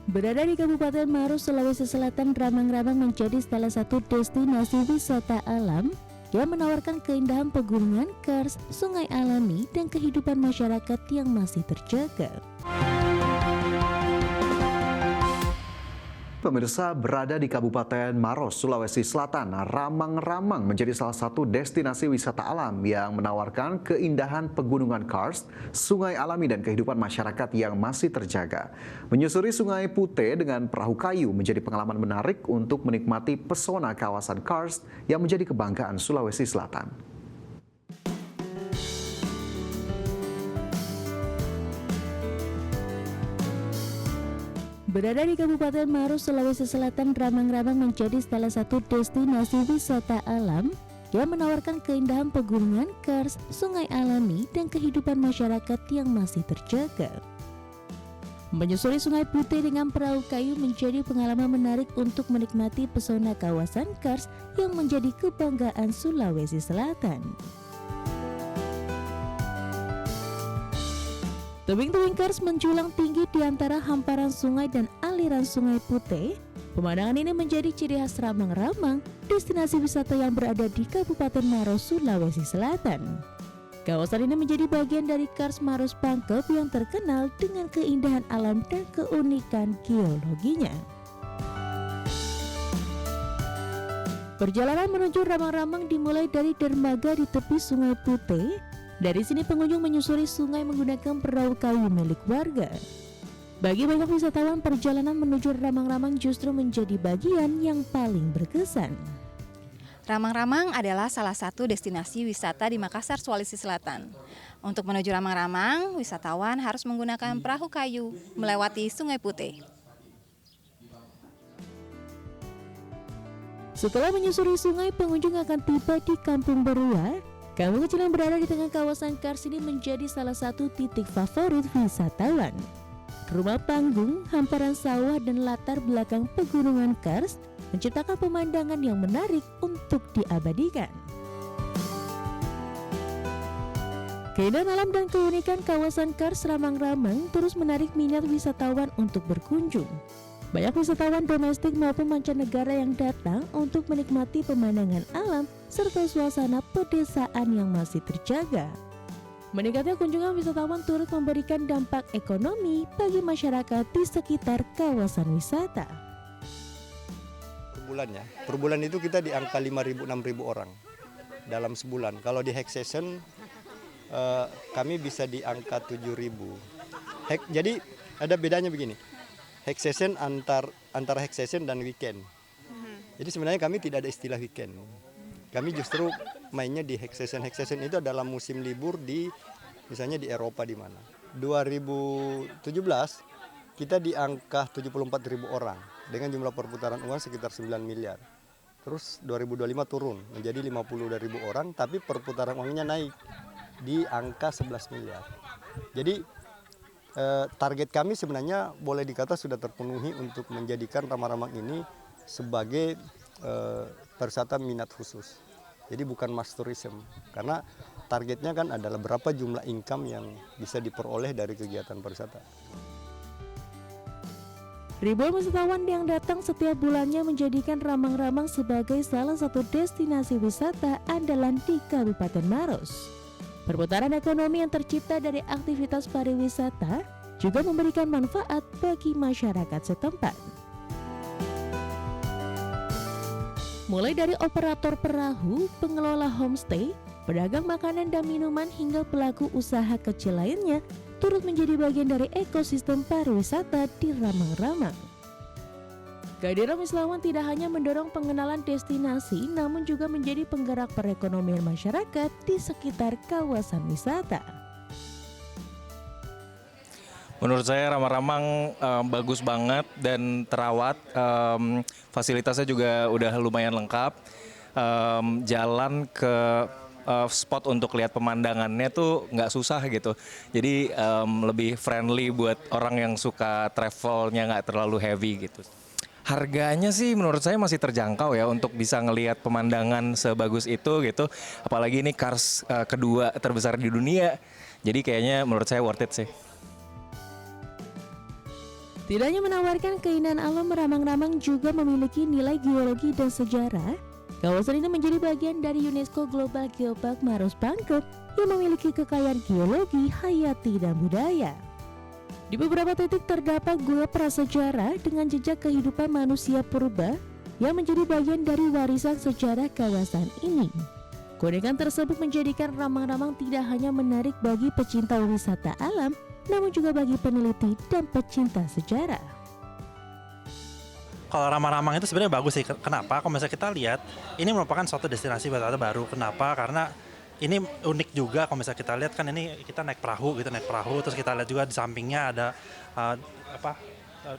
Berada di Kabupaten Maros, Sulawesi Selatan, Ramang-Ramang menjadi salah satu destinasi wisata alam yang menawarkan keindahan pegunungan, kars, sungai alami, dan kehidupan masyarakat yang masih terjaga. Pemirsa, berada di Kabupaten Maros, Sulawesi Selatan, Ramang-Ramang menjadi salah satu destinasi wisata alam yang menawarkan keindahan pegunungan karst, sungai alami, dan kehidupan masyarakat yang masih terjaga. Menyusuri Sungai Putih dengan perahu kayu menjadi pengalaman menarik untuk menikmati pesona kawasan karst yang menjadi kebanggaan Sulawesi Selatan. Berada di Kabupaten Maros, Sulawesi Selatan, Ramang-Ramang menjadi salah satu destinasi wisata alam yang menawarkan keindahan pegunungan, kars, sungai alami, dan kehidupan masyarakat yang masih terjaga. Menyusuri Sungai Putih dengan perahu kayu menjadi pengalaman menarik untuk menikmati pesona kawasan kars yang menjadi kebanggaan Sulawesi Selatan. Tebing-tebing kars menjulang tinggi di antara hamparan sungai dan aliran Sungai Putih. Pemandangan ini menjadi ciri khas Ramang-Ramang, destinasi wisata yang berada di Kabupaten Maros, Sulawesi Selatan. Kawasan ini menjadi bagian dari Kars Maros Pangkep yang terkenal dengan keindahan alam dan keunikan geologinya. Perjalanan menuju Ramang-Ramang dimulai dari dermaga di tepi Sungai Putih. Dari sini pengunjung menyusuri sungai menggunakan perahu kayu milik warga. Bagi banyak wisatawan, perjalanan menuju Ramang-Ramang justru menjadi bagian yang paling berkesan. Ramang-Ramang adalah salah satu destinasi wisata di Makassar, Sulawesi Selatan. Untuk menuju Ramang-Ramang, wisatawan harus menggunakan perahu kayu melewati Sungai Putih. Setelah menyusuri sungai, pengunjung akan tiba di Kampung Berua. Kampung kecil yang berada di tengah kawasan kars ini menjadi salah satu titik favorit wisatawan. Rumah panggung, hamparan sawah, dan latar belakang pegunungan kars menciptakan pemandangan yang menarik untuk diabadikan. Keindahan alam dan keunikan kawasan kars Ramang-Ramang terus menarik minat wisatawan untuk berkunjung. Banyak wisatawan domestik maupun mancanegara yang datang untuk menikmati pemandangan alam serta suasana pedesaan yang masih terjaga. Meningkatnya kunjungan wisatawan turut memberikan dampak ekonomi bagi masyarakat di sekitar kawasan wisata. Per bulan itu kita di angka 5.000-6.000 orang dalam sebulan. Kalau di hack session kami bisa di angka 7.000. Jadi ada bedanya begini. Hack session antara hack session dan weekend. Jadi sebenarnya kami tidak ada istilah weekend. Kami justru mainnya di hack session. Hack session itu adalah musim libur di misalnya di Eropa di mana. 2017 kita di angka 74.000 orang dengan jumlah perputaran uang sekitar 9 miliar. Terus 2025 turun menjadi 50.000 orang tapi perputaran uangnya naik di angka 11 miliar. Jadi target kami sebenarnya boleh dikata sudah terpenuhi untuk menjadikan Ramang-Ramang ini sebagai pariwisata minat khusus. Jadi bukan mass tourism, karena targetnya kan adalah berapa jumlah income yang bisa diperoleh dari kegiatan pariwisata. Ribuan wisatawan yang datang setiap bulannya menjadikan Ramang-Ramang sebagai salah satu destinasi wisata andalan di Kabupaten Maros. Perputaran ekonomi yang tercipta dari aktivitas pariwisata juga memberikan manfaat bagi masyarakat setempat. Mulai dari operator perahu, pengelola homestay, pedagang makanan dan minuman hingga pelaku usaha kecil lainnya turut menjadi bagian dari ekosistem pariwisata di Ramang-Ramang. Kehadiran wisatawan tidak hanya mendorong pengenalan destinasi, namun juga menjadi penggerak perekonomian masyarakat di sekitar kawasan wisata. Menurut saya Ramang-Ramang bagus banget dan terawat, fasilitasnya juga udah lumayan lengkap. Jalan ke spot untuk lihat pemandangannya tuh nggak susah gitu. Jadi lebih friendly buat orang yang suka travelnya nggak terlalu heavy gitu. Harganya sih menurut saya masih terjangkau ya untuk bisa ngelihat pemandangan sebagus itu gitu. Apalagi ini Kars kedua terbesar di dunia. Jadi kayaknya menurut saya worth it sih. Tidak hanya menawarkan keindahan alam, Ramang-Ramang juga memiliki nilai geologi dan sejarah. Kawasan ini menjadi bagian dari UNESCO Global Geopark Maros Pangkep yang memiliki kekayaan geologi, hayati, dan budaya. Di beberapa titik terdapat gua prasejarah dengan jejak kehidupan manusia purba yang menjadi bagian dari warisan sejarah kawasan ini. Keunikan tersebut menjadikan Ramang-Ramang tidak hanya menarik bagi pecinta wisata alam, namun juga bagi peneliti dan pecinta sejarah. Kalau Ramang-Ramang itu sebenarnya bagus sih. Kenapa? Kalau misalnya kita lihat, ini merupakan suatu destinasi wisata baru. Kenapa? Karena ini unik juga. Kalau misalnya kita lihat kan ini kita naik perahu, terus kita lihat juga di sampingnya ada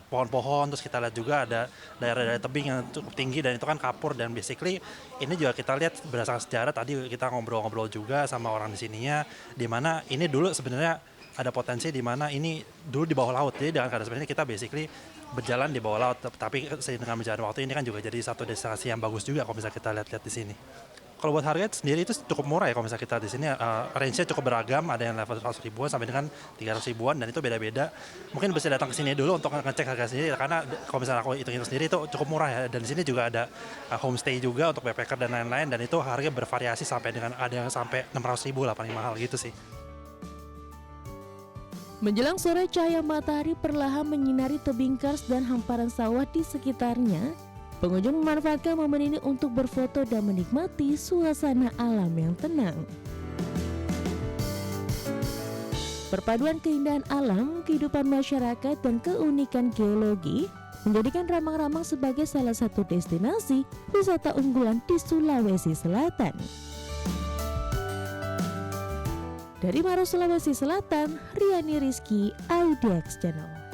pohon-pohon, terus kita lihat juga ada daerah-daerah tebing yang cukup tinggi dan itu kan kapur, dan basically ini juga kita lihat berdasarkan sejarah. Tadi kita ngobrol-ngobrol juga sama orang di sininya, di mana ini dulu sebenarnya ada potensi di mana ini dulu di bawah laut. Jadi dengan keadaan seperti ini kita basically berjalan di bawah laut, tapi seiring dengan berjalan waktu ini kan juga jadi satu destinasi yang bagus juga kalau misalnya kita lihat-lihat di sini. Kalau buat harga sendiri itu cukup murah ya kalau misalnya kita di sini, range-nya cukup beragam, ada yang level 100 ribuan sampai dengan 300 ribuan dan itu beda-beda. Mungkin bisa datang ke sini dulu untuk ngecek harga sendiri, karena kalau misalnya aku hitung sendiri itu cukup murah ya. Dan di sini juga ada homestay juga untuk backpacker dan lain-lain, dan itu harga bervariasi sampai dengan ada yang sampai 600 ribu lah paling mahal gitu sih. Menjelang sore, cahaya matahari perlahan menyinari tebing kars dan hamparan sawah di sekitarnya. Pengunjung memanfaatkan momen ini untuk berfoto dan menikmati suasana alam yang tenang. Perpaduan keindahan alam, kehidupan masyarakat, dan keunikan geologi menjadikan Ramang-Ramang sebagai salah satu destinasi wisata unggulan di Sulawesi Selatan. Dari Maros, Sulawesi Selatan, Riani Rizky, IDX Channel.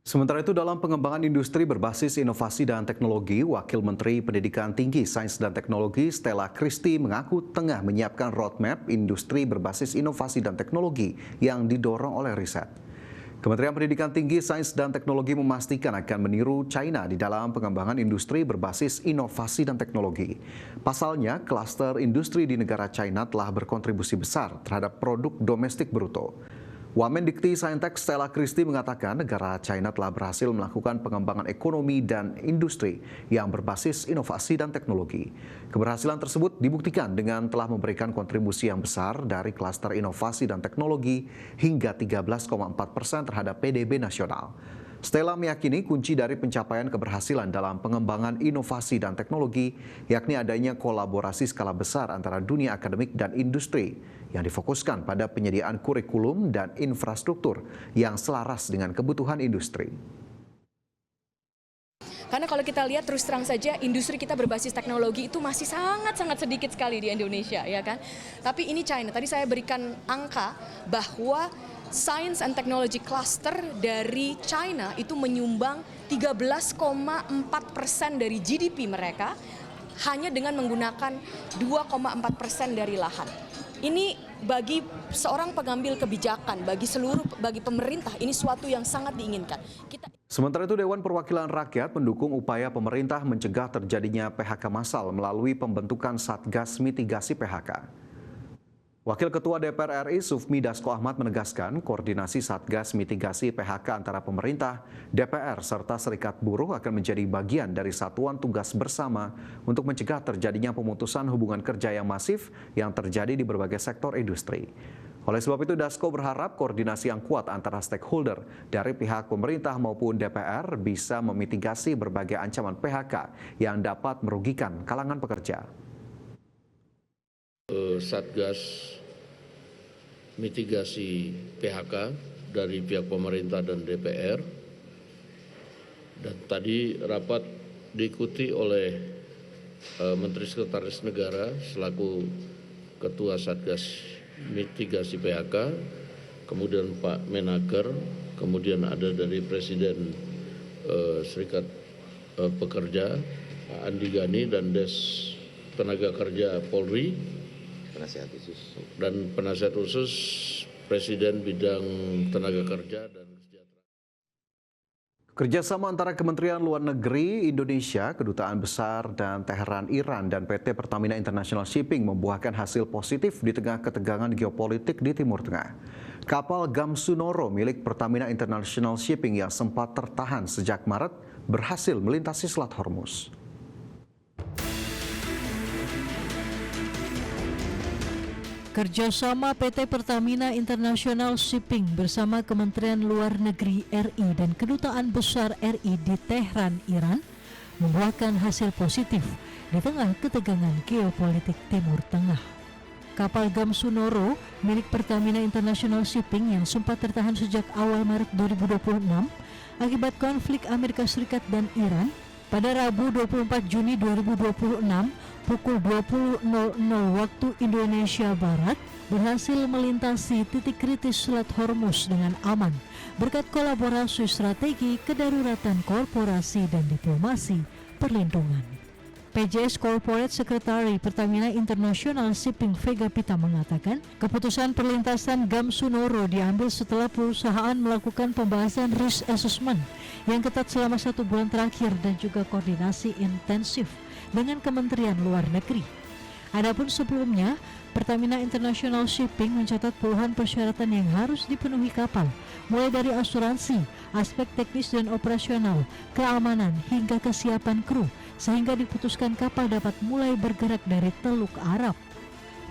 Sementara itu, dalam pengembangan industri berbasis inovasi dan teknologi, Wakil Menteri Pendidikan Tinggi, Sains dan Teknologi Stella Christy mengaku tengah menyiapkan roadmap industri berbasis inovasi dan teknologi yang didorong oleh riset. Kementerian Pendidikan Tinggi, Sains dan Teknologi memastikan akan meniru China di dalam pengembangan industri berbasis inovasi dan teknologi. Pasalnya, klaster industri di negara China telah berkontribusi besar terhadap produk domestik bruto. Wamendikti Saintek Stella Christy mengatakan negara China telah berhasil melakukan pengembangan ekonomi dan industri yang berbasis inovasi dan teknologi. Keberhasilan tersebut dibuktikan dengan telah memberikan kontribusi yang besar dari klaster inovasi dan teknologi hingga 13,4% terhadap PDB nasional. Stella meyakini kunci dari pencapaian keberhasilan dalam pengembangan inovasi dan teknologi yakni adanya kolaborasi skala besar antara dunia akademik dan industri yang difokuskan pada penyediaan kurikulum dan infrastruktur yang selaras dengan kebutuhan industri. Karena kalau kita lihat terus terang saja industri kita berbasis teknologi itu masih sangat-sangat sedikit sekali di Indonesia, ya kan? Tapi ini China, tadi saya berikan angka bahwa Science and Technology Cluster dari China itu menyumbang 13,4% dari GDP mereka hanya dengan menggunakan 2,4% dari lahan. Ini bagi seorang pengambil kebijakan, bagi pemerintah, ini suatu yang sangat diinginkan. Sementara itu, Dewan Perwakilan Rakyat mendukung upaya pemerintah mencegah terjadinya PHK massal melalui pembentukan Satgas Mitigasi PHK. Wakil Ketua DPR RI Sufmi Dasko Ahmad menegaskan koordinasi Satgas Mitigasi PHK antara pemerintah, DPR, serta serikat buruh akan menjadi bagian dari satuan tugas bersama untuk mencegah terjadinya pemutusan hubungan kerja yang masif yang terjadi di berbagai sektor industri. Oleh sebab itu, Dasko berharap koordinasi yang kuat antara stakeholder dari pihak pemerintah maupun DPR bisa memitigasi berbagai ancaman PHK yang dapat merugikan kalangan pekerja. Satgas mitigasi PHK dari pihak pemerintah dan DPR, dan tadi rapat diikuti oleh Menteri Sekretaris Negara selaku Ketua Satgas Mitigasi PHK, kemudian Pak Menaker, kemudian ada dari Presiden Serikat Pekerja Pak Andi Gani dan Des Tenaga Kerja Polri, dan penasihat khusus Presiden Bidang Tenaga Kerja dan Kesejahteraan. Kerjasama antara Kementerian Luar Negeri Indonesia, Kedutaan Besar dan Teheran Iran, dan PT Pertamina International Shipping membuahkan hasil positif di tengah ketegangan geopolitik di Timur Tengah. Kapal Gamsunoro milik Pertamina International Shipping yang sempat tertahan sejak Maret berhasil melintasi Selat Hormuz. Kerjasama PT Pertamina International Shipping bersama Kementerian Luar Negeri RI dan Kedutaan Besar RI di Tehran, Iran membuahkan hasil positif di tengah ketegangan geopolitik Timur Tengah. Kapal Gamsunoro milik Pertamina International Shipping yang sempat tertahan sejak awal Maret 2026 akibat konflik Amerika Serikat dan Iran pada Rabu 24 Juni 2026 pukul 20.00 waktu Indonesia Barat berhasil melintasi titik kritis Selat Hormuz dengan aman berkat kolaborasi strategi kedaruratan korporasi dan diplomasi perlindungan. PJS Corporate Secretary Pertamina International Shipping Vega Pita mengatakan keputusan perlintasan Gamsunoro diambil setelah perusahaan melakukan pembahasan risk assessment yang ketat selama 1 bulan terakhir dan juga koordinasi intensif dengan Kementerian Luar Negeri. Adapun sebelumnya, Pertamina International Shipping mencatat puluhan persyaratan yang harus dipenuhi kapal, mulai dari asuransi, aspek teknis dan operasional, keamanan hingga kesiapan kru, sehingga diputuskan kapal dapat mulai bergerak dari Teluk Arab.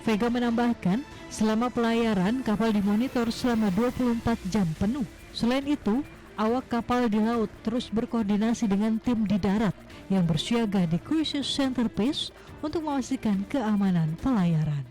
Vega menambahkan, selama pelayaran kapal dimonitor selama 24 jam penuh. Selain itu, awak kapal di laut terus berkoordinasi dengan tim di darat yang bersiaga di Crisis Center Base untuk memastikan keamanan pelayaran.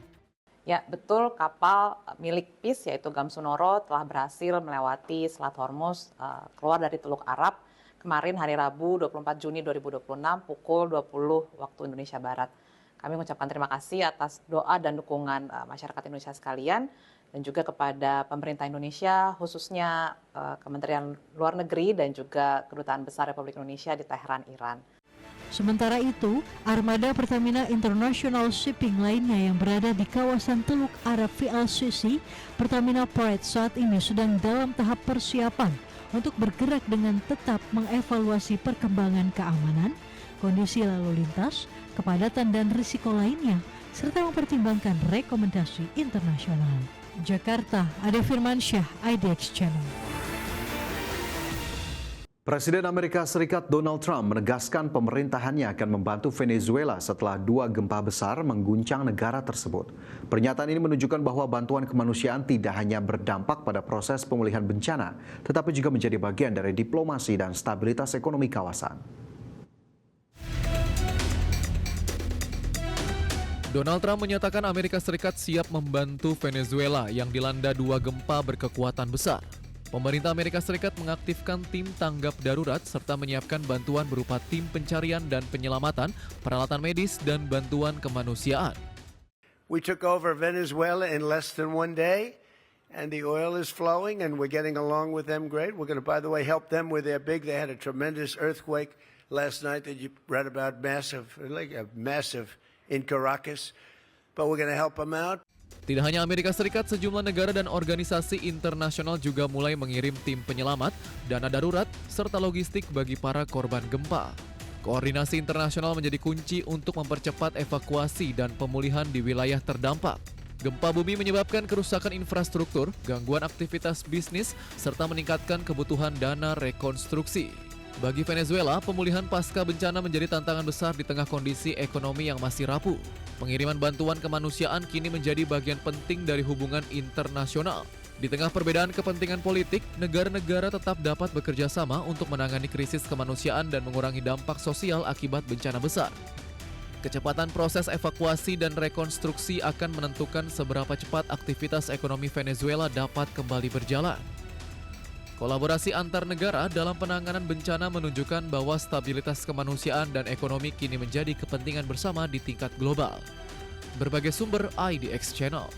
Ya, betul, kapal milik PIS yaitu Gamsunoro telah berhasil melewati Selat Hormuz keluar dari Teluk Arab kemarin hari Rabu 24 Juni 2026 pukul 20 waktu Indonesia Barat. Kami mengucapkan terima kasih atas doa dan dukungan masyarakat Indonesia sekalian dan juga kepada pemerintah Indonesia khususnya Kementerian Luar Negeri dan juga Kedutaan Besar Republik Indonesia di Tehran, Iran. Sementara itu, armada Pertamina International Shipping lainnya yang berada di kawasan Teluk Arab VLCC, Pertamina Pride saat ini sedang dalam tahap persiapan untuk bergerak dengan tetap mengevaluasi perkembangan keamanan, kondisi lalu lintas, kepadatan dan risiko lainnya, serta mempertimbangkan rekomendasi internasional. Jakarta, Ade Firmansyah, IDX Channel. Presiden Amerika Serikat Donald Trump menegaskan pemerintahannya akan membantu Venezuela setelah 2 gempa besar mengguncang negara tersebut. Pernyataan ini menunjukkan bahwa bantuan kemanusiaan tidak hanya berdampak pada proses pemulihan bencana, tetapi juga menjadi bagian dari diplomasi dan stabilitas ekonomi kawasan. Donald Trump menyatakan Amerika Serikat siap membantu Venezuela yang dilanda 2 gempa berkekuatan besar. Pemerintah Amerika Serikat mengaktifkan tim tanggap darurat serta menyiapkan bantuan berupa tim pencarian dan penyelamatan, peralatan medis, dan bantuan kemanusiaan. We took over Venezuela in less than 1 day, and the oil is flowing, and we're getting along with them great. We're going to, by the way, help them with their they had a tremendous earthquake last night that you read about, massive in Caracas, but we're going to help them out. Tidak hanya Amerika Serikat, sejumlah negara dan organisasi internasional juga mulai mengirim tim penyelamat, dana darurat, serta logistik bagi para korban gempa. Koordinasi internasional menjadi kunci untuk mempercepat evakuasi dan pemulihan di wilayah terdampak. Gempa bumi menyebabkan kerusakan infrastruktur, gangguan aktivitas bisnis, serta meningkatkan kebutuhan dana rekonstruksi. Bagi Venezuela, pemulihan pasca bencana menjadi tantangan besar di tengah kondisi ekonomi yang masih rapuh. Pengiriman bantuan kemanusiaan kini menjadi bagian penting dari hubungan internasional. Di tengah perbedaan kepentingan politik, negara-negara tetap dapat bekerja sama untuk menangani krisis kemanusiaan dan mengurangi dampak sosial akibat bencana besar. Kecepatan proses evakuasi dan rekonstruksi akan menentukan seberapa cepat aktivitas ekonomi Venezuela dapat kembali berjalan. Kolaborasi antar negara dalam penanganan bencana menunjukkan bahwa stabilitas kemanusiaan dan ekonomi kini menjadi kepentingan bersama di tingkat global. Berbagai sumber IDX Channel.